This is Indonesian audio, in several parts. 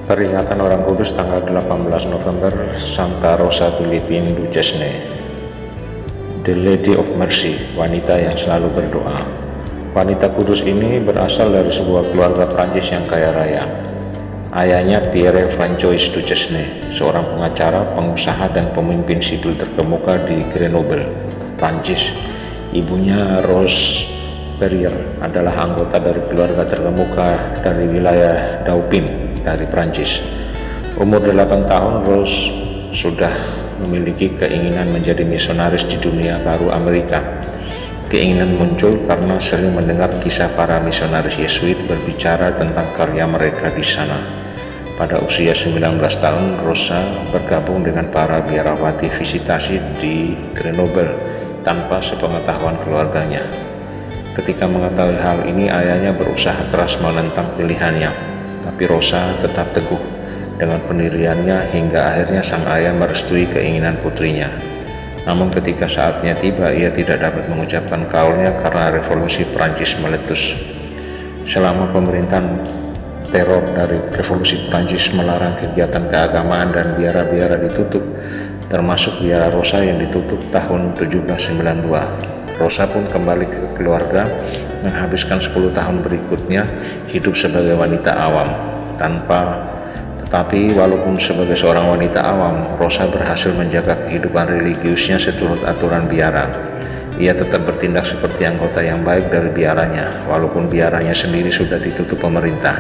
Peringatan Orang Kudus tanggal 18 November, Santa Rosa Philippine Duchesne, The Lady of Mercy, wanita yang selalu berdoa. Wanita kudus ini berasal dari sebuah keluarga Prancis yang kaya raya. Ayahnya Pierre François Duchesne, seorang pengacara, pengusaha, dan pemimpin sipil terkemuka di Grenoble, Prancis. Ibunya Rose Perrier adalah anggota dari keluarga terkemuka dari wilayah Dauphin dari Prancis. Umur 8 tahun, Rose sudah memiliki keinginan menjadi misionaris di dunia baru Amerika. Keinginan muncul karena sering mendengar kisah para misionaris Yesuit berbicara tentang karya mereka di sana. Pada usia 19 tahun, Rosa bergabung dengan para biarawati visitasi di Grenoble tanpa sepengetahuan keluarganya. Ketika mengetahui hal ini, ayahnya berusaha keras menentang pilihannya, tapi Rosa tetap teguh dengan pendiriannya hingga akhirnya sang ayah merestui keinginan putrinya. Namun ketika saatnya tiba, ia tidak dapat mengucapkan kaulnya karena revolusi Prancis meletus. Selama pemerintahan teror dari revolusi Prancis melarang kegiatan keagamaan dan biara-biara ditutup, termasuk biara Rosa yang ditutup tahun 1792. Rosa pun kembali ke keluarga, menghabiskan 10 tahun berikutnya hidup sebagai wanita awam. Tetapi walaupun sebagai seorang wanita awam, Rosa berhasil menjaga kehidupan religiusnya seturut aturan biara. Ia tetap bertindak seperti anggota yang baik dari biaranya, walaupun biaranya sendiri sudah ditutup pemerintah.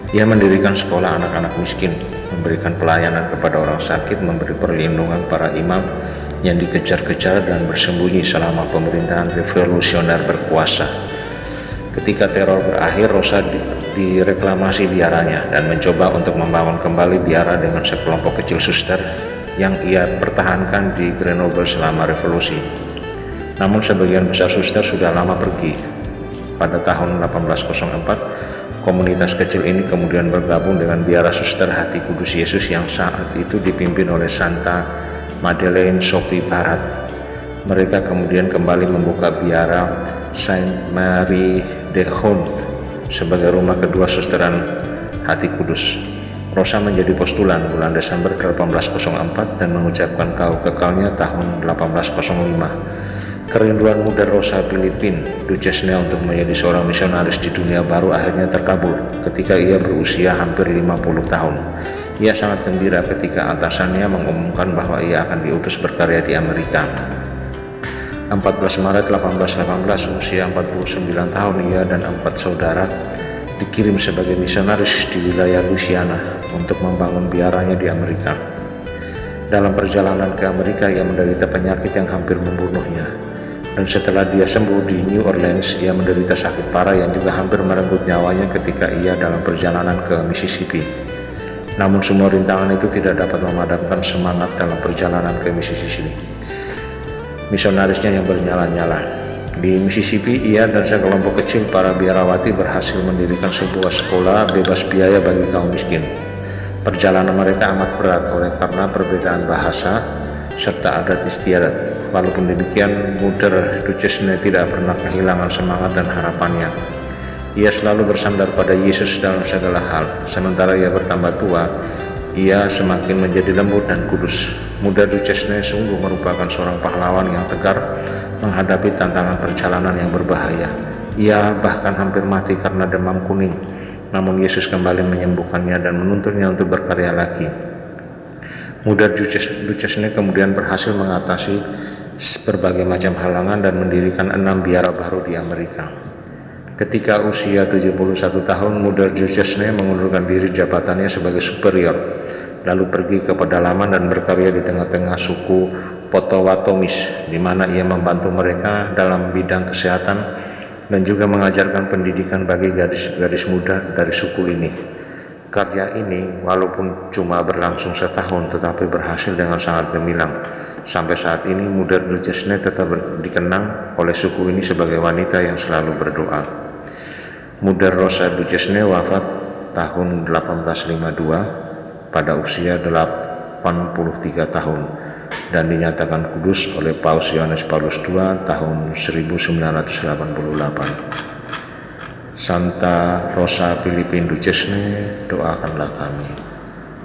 Ia mendirikan sekolah anak-anak miskin, memberikan pelayanan kepada orang sakit, memberi perlindungan para imam yang dikejar-kejar dan bersembunyi selama pemerintahan revolusioner berkuasa. Ketika teror berakhir, Rosa direklamasi biaranya dan mencoba untuk membangun kembali biara dengan sekelompok kecil suster yang ia pertahankan di Grenoble selama revolusi. Namun sebagian besar suster sudah lama pergi. Pada tahun 1804, komunitas kecil ini kemudian bergabung dengan biara Suster Hati Kudus Yesus yang saat itu dipimpin oleh Santa Madeleine Sophie Barat. Mereka kemudian kembali membuka biara Saint Marie de Hont sebagai rumah kedua Susteran Hati Kudus. Rosa menjadi postulan bulan Desember 1804 dan mengucapkan kaul kekalnya tahun 1805. Kerinduan muda Rosa Philippine Duchesne untuk menjadi seorang misionaris di dunia baru akhirnya terkabul ketika ia berusia hampir 50 tahun. Ia sangat gembira ketika atasannya mengumumkan bahwa ia akan diutus berkarya di Amerika. 14 Maret 1818, usia 49 tahun, ia dan 4 saudara dikirim sebagai misionaris di wilayah Louisiana untuk membangun biaranya di Amerika. Dalam perjalanan ke Amerika, ia menderita penyakit yang hampir membunuhnya. Dan setelah dia sembuh di New Orleans, ia menderita sakit parah yang juga hampir merenggut nyawanya ketika ia dalam perjalanan ke Mississippi. Namun semua rintangan itu tidak dapat memadamkan semangat dalam perjalanan ke Mississippi. Misionarisnya yang bernyala-nyala. Di Mississippi, ia dan sekelompok kecil para biarawati berhasil mendirikan sebuah sekolah bebas biaya bagi kaum miskin. Perjalanan mereka amat berat karena perbedaan bahasa serta adat istiadat. Walaupun demikian, Mother Duchesne tidak pernah kehilangan semangat dan harapannya. Ia selalu bersandar pada Yesus dalam segala hal. Sementara ia bertambah tua, ia semakin menjadi lembut dan kudus. Muda Duchesne sungguh merupakan seorang pahlawan yang tegar menghadapi tantangan perjalanan yang berbahaya. Ia bahkan hampir mati karena demam kuning. Namun Yesus kembali menyembuhkannya dan menuntunnya untuk berkarya lagi. Muda Duchesne kemudian berhasil mengatasi berbagai macam halangan dan mendirikan 6 biara baru di Amerika. Ketika usia 71 tahun, Muda Duchesne mengundurkan diri jabatannya sebagai superior, lalu pergi ke pedalaman dan berkarya di tengah-tengah suku Potawatomis, di mana ia membantu mereka dalam bidang kesehatan dan juga mengajarkan pendidikan bagi gadis-gadis muda dari suku ini. Karya ini walaupun cuma berlangsung setahun, tetapi berhasil dengan sangat gemilang. Sampai saat ini, Muda Duchesne tetap dikenang oleh suku ini sebagai wanita yang selalu berdoa. Muda Rosa Duchesne wafat tahun 1852 pada usia 83 tahun dan dinyatakan kudus oleh Paus Yohanes Paulus II tahun 1988. Santa Rosa Filipin Duchesne, doakanlah kami.